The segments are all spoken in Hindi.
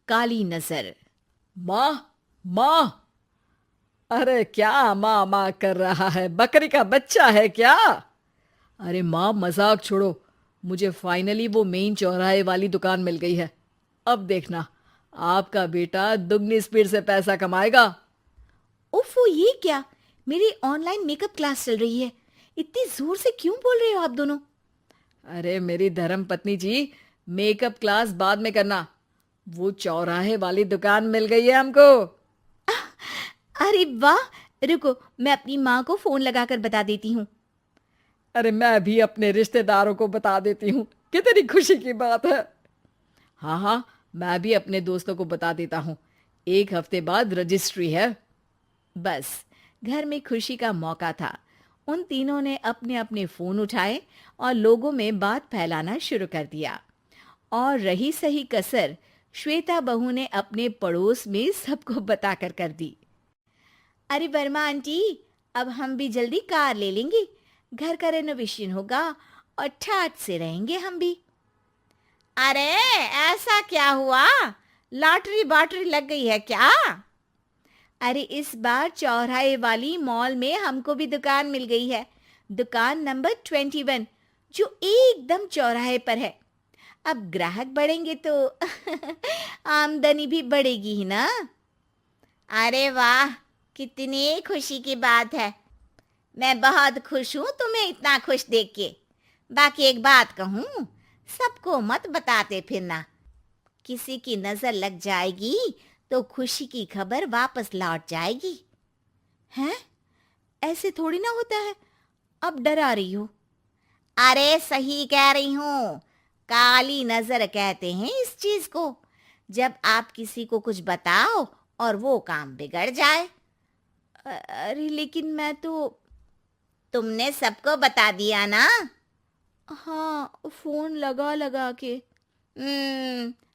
काली नजर। माँ, माँ। अरे क्या माँ माँ कर रहा है? बकरी का बच्चा है क्या? अरे माँ, मजाक छोड़ो। मुझे फाइनली वो मेन चौराहे वाली दुकान मिल गई है। अब देखना, आपका बेटा दुगनी स्पीड से पैसा कमाएगा। उफ, वो ये क्या? मेरी ऑनलाइन मेकअप क्लास चल रही है। इतनी जोर से क्यों बोल रहे हो आप दोनों? अरे मेरी धर्म पत्नी जी, मेकअप क्लास बाद में करना। वो चौराहे वाली दुकान मिल गई है हमको। अरे वाह! रुको, मैं अपनी माँ को फोन लगाकर बता देती हूँ। अरे मैं भी अपने रिश्तेदारों को बता देती हूँ। कितनी खुशी की बात है। हाँ हाँ, मैं भी अपने दोस्तों को बता देता हूँ। 1 हफ्ते बाद रजिस्ट्री है। बस, घर में खुशी का मौका था। उन तीनों ने अपने अपने फोन उठाए और लोगों में बात फैलाना शुरू कर दिया। और रही सही कसर श्वेता बहू ने अपने पड़ोस में सबको बताकर कर दी। अरे वर्मा आंटी, अब हम भी जल्दी कार ले लेंगे। घर का रेनोवेशन होगा और ठाट से रहेंगे हम भी। अरे, ऐसा क्या हुआ? लॉटरी बाटरी लग गई है क्या? अरे, इस बार चौराहे वाली मॉल में हमको भी दुकान मिल गई है। दुकान नंबर 21, जो एकदम चौराहे पर है। अब ग्राहक बढ़ेंगे तो आमदनी भी बढ़ेगी ही ना। अरे वाह, कितनी खुशी की बात है। मैं बहुत खुश हूँ तुम्हें इतना खुश देख के। बाकी एक बात कहूँ, सबको मत बताते फिरना। किसी की नजर लग जाएगी तो खुशी की खबर वापस लौट जाएगी। हैं? ऐसे थोड़ी ना होता है। अब डरा रही हो। अरे सही कह रही हूँ। काली नजर कहते हैं इस चीज को, जब आप किसी को कुछ बताओ और वो काम बिगड़ जाए। अरे लेकिन मैं तो। तुमने सबको बता दिया ना? हाँ, फोन लगा लगा के।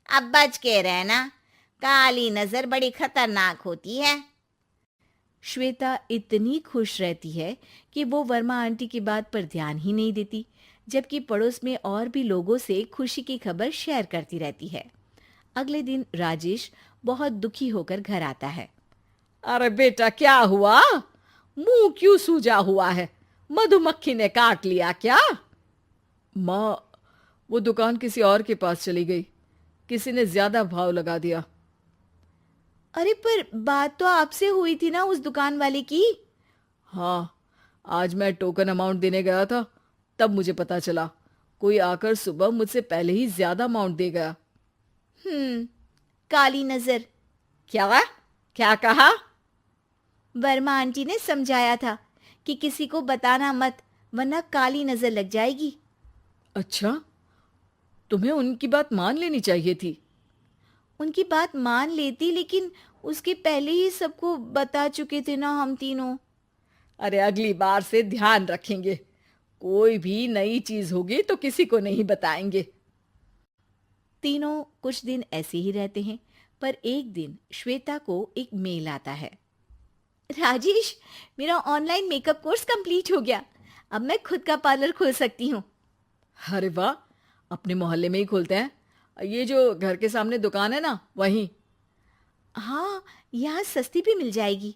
अब बच के रहना। काली नजर बड़ी खतरनाक होती है। श्वेता इतनी खुश रहती है कि वो वर्मा आंटी की बात पर ध्यान ही नहीं देती, जबकि पड़ोस में और भी लोगों से खुशी की खबर शेयर करती रहती है। अगले दिन राजेश बहुत दुखी होकर घर आता है। अरे बेटा, क्या हुआ? मुंह क्यों सूजा हुआ है? मधुमक्खी ने काट लिया क्या? माँ, वो दुकान किसी और के पास चली गई। किसी ने ज्यादा भाव लगा दिया। अरे पर बात तो आपसे हुई थी ना उस दुकान वाले की। हाँ, आज मैं टोकन अमाउंट देने गया था, तब मुझे पता चला। कोई आकर सुबह मुझसे पहले ही ज्यादा अमाउंट दे गया। हम्म, काली नजर। क्या? क्या कहा? वर्मा आंटी ने समझाया था कि किसी को बताना मत, वरना काली नजर लग जाएगी। अच्छा, तुम्हें उनकी बात मान लेनी चाहिए थी। उनकी बात मान लेती, लेकिन उसके पहले ही सबको बता चुके थे ना हम तीनों। अरे अगली बार से ध्यान रखेंगे। कोई भी नई चीज होगी तो किसी को नहीं बताएंगे। तीनों कुछ दिन ऐसे ही रहते हैं, पर एक दिन श्वेता को एक मेल आता है। राजेश, मेरा ऑनलाइन मेकअप कोर्स कंप्लीट हो गया। अब मैं खुद का पार्लर खोल सकती हूँ। अरे वाह, अपने मोहल्ले में ही खोलते हैं। ये जो घर के सामने दुकान है ना, वहीं। हाँ, यहाँ सस्ती भी मिल जाएगी।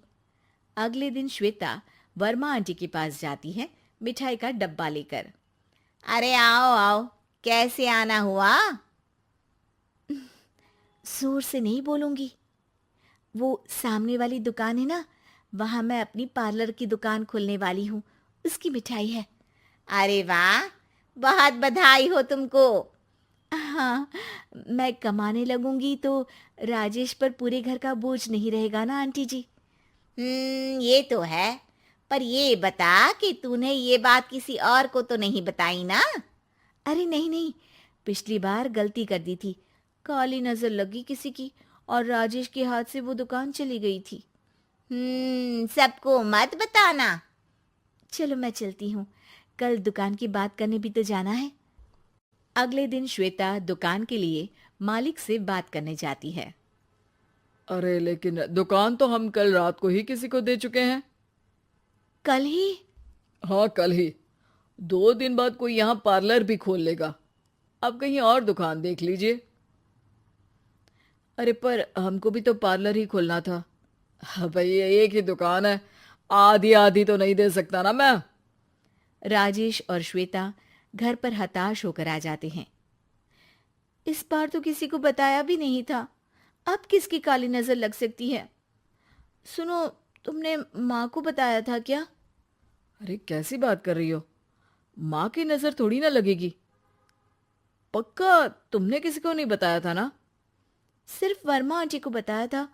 अगले दिन श्वेता वर्मा आंटी के पास जाती है, मिठाई का डब्बा लेकर। अरे आओ आओ, कैसे आना हुआ? जोर से नहीं बोलूंगी। वो सामने वाली दुकान है ना, वहां मैं अपनी पार्लर की दुकान खोलने वाली हूँ। उसकी मिठाई है। अरे वाह, बहुत बधाई हो तुमको। हाँ, मैं कमाने लगूंगी तो राजेश पर पूरे घर का बोझ नहीं रहेगा ना आंटी जी। ये तो है। पर ये बता कि तूने ये बात किसी और को तो नहीं बताई ना? अरे नहीं नहीं, पिछली बार गलती कर दी थी। काली नजर लगी किसी की और राजेश के हाथ से वो दुकान चली गई थी। सबको मत बताना। चलो मैं चलती हूँ, कल दुकान की बात करने भी तो जाना है। अगले दिन श्वेता दुकान के लिए मालिक से बात करने जाती है। अरे लेकिन दुकान तो हम कल रात को ही किसी को दे चुके हैं। कल ही? हाँ, कल ही। 2 दिन बाद कोई यहाँ पार्लर भी खोल लेगा। अब कहीं और दुकान देख लीजिए। अरे पर हमको भी तो पार्लर ही खोलना था। हाँ भाई, ये एक ही दुकान है, आधी आधी तो नहीं दे सकता ना मैं। राजेश और श्वेता घर पर हताश होकर आ जाते हैं। इस बार तो किसी को बताया भी नहीं था, अब किसकी काली नजर लग सकती है। सुनो, तुमने माँ को बताया था क्या? अरे कैसी बात कर रही हो, माँ की नजर थोड़ी ना लगेगी। पक्का तुमने किसी को नहीं बताया था ना? सिर्फ वर्मा आंटी को बताया था,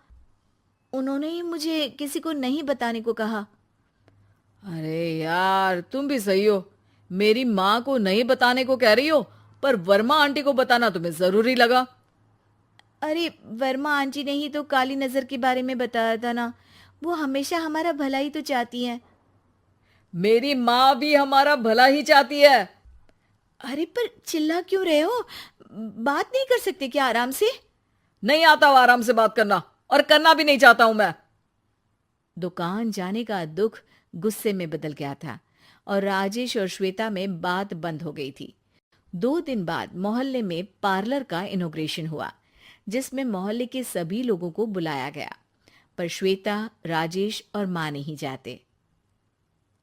उन्होंने ही मुझे किसी को नहीं बताने को कहा। अरे यार, तुम भी सही हो, मेरी माँ को नहीं बताने को कह रही हो, पर वर्मा आंटी को बताना तुम्हें जरूरी लगा। अरे वर्मा आंटी ने ही तो काली नजर के बारे में बताया था ना, वो हमेशा हमारा भला ही तो चाहती हैं। मेरी माँ भी हमारा भला ही चाहती है। अरे पर चिल्ला क्यों रहे हो? बात नहीं कर सकते क्या आराम से? नहीं आता वो आराम से बात करना, और करना भी नहीं चाहता हूं मैं। दुकान जाने का दुख गुस्से में बदल गया था और राजेश और श्वेता में बात बंद हो गई थी। 2 दिन बाद मोहल्ले में पार्लर का इनॉग्रेशन हुआ, जिसमें मोहल्ले के सभी लोगों को बुलाया गया, पर श्वेता, राजेश और माँ नहीं जाते।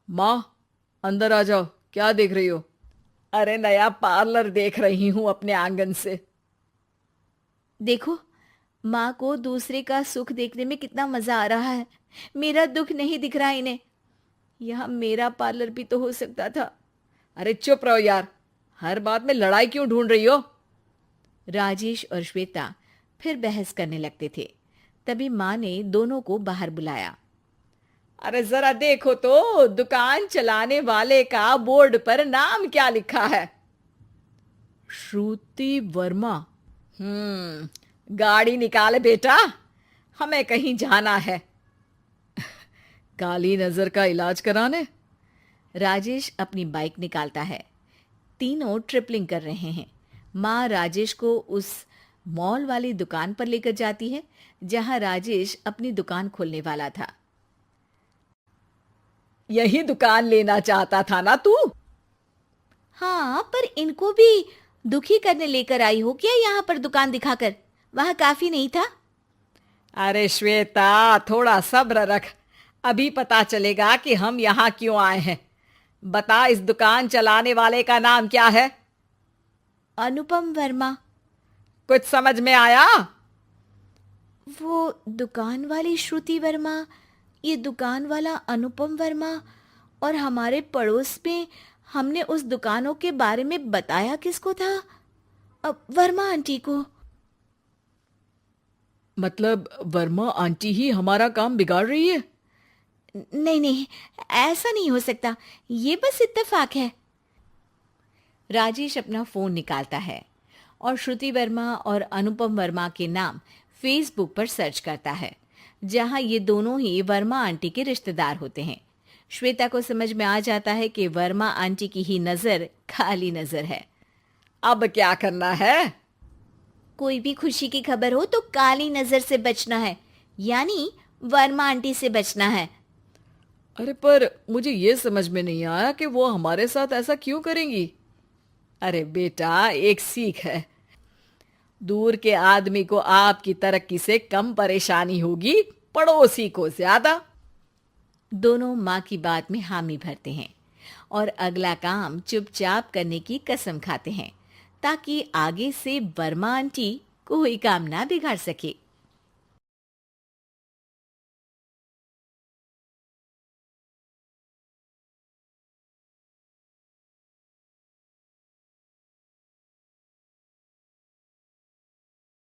माँ, अंदर आ जाओ, क्या देख रही हो? अरे नया पार्लर देख रही हूं अपने आंगन से। देखो, माँ को दूसरे का सुख देखने में कितना मजा आ रहा है, मेरा दुख नहीं दिख रहा इन्हें। यहाँ मेरा पार्लर भी तो हो सकता था। अरे चुप रहो यार, हर बात में लड़ाई क्यों ढूंढ रही हो? राजेश और श्वेता फिर बहस करने लगते थे। तभी माँ ने दोनों को बाहर बुलाया। अरे जरा देखो तो, दुकान चलाने वाले का बोर्ड पर नाम क्या लिखा है? श्रुति वर्मा। गाड़ी निकाल बेटा, हमें कहीं जाना है। काली नजर का इलाज कराने? राजेश अपनी बाइक निकालता है। तीनों ट्रिपलिंग कर रहे हैं। माँ राजेश को उस मॉल वाली दुकान पर लेकर जाती है जहां राजेश अपनी दुकान खोलने वाला था। यही दुकान लेना चाहता था ना तू? हाँ, पर इनको भी दुखी करने लेकर आई हो क्या यहाँ पर दुकान दिखाकर? वह काफी नहीं था? अरे श्वेता, थोड़ा सब्र रख, अभी पता चलेगा कि हम यहाँ क्यों आए हैं। बता, इस दुकान चलाने वाले का नाम क्या है? अनुपम वर्मा। कुछ समझ में आया? वो दुकान वाली श्रुति वर्मा, ये दुकान वाला अनुपम वर्मा, और हमारे पड़ोस में हमने उस दुकानों के बारे में बताया किसको था? अब वर्मा आंटी को। मतलब वर्मा आंटी ही हमारा काम बिगाड़ रही है? नहीं नहीं, ऐसा नहीं हो सकता, ये बस इत्तेफाक है। राजेश अपना फोन निकालता है और श्रुति वर्मा और अनुपम वर्मा के नाम फेसबुक पर सर्च करता है, जहां ये दोनों ही वर्मा आंटी के रिश्तेदार होते हैं। श्वेता को समझ में आ जाता है कि वर्मा आंटी की ही नजर खाली नजर है। अब क्या करना है? कोई भी खुशी की खबर हो तो काली नजर से बचना है, यानी वर्मा आंटी से बचना है। अरे पर मुझे ये समझ में नहीं आया कि वो हमारे साथ ऐसा क्यों करेंगी। अरे बेटा, एक सीख है, दूर के आदमी को आपकी तरक्की से कम परेशानी होगी, पड़ोसी को ज्यादा। दोनों माँ की बात में हामी भरते हैं और अगला काम चुपचाप करने की कसम खाते हैं, ताकि आगे से वर्मा आंटी कोई काम ना बिगाड़ सके।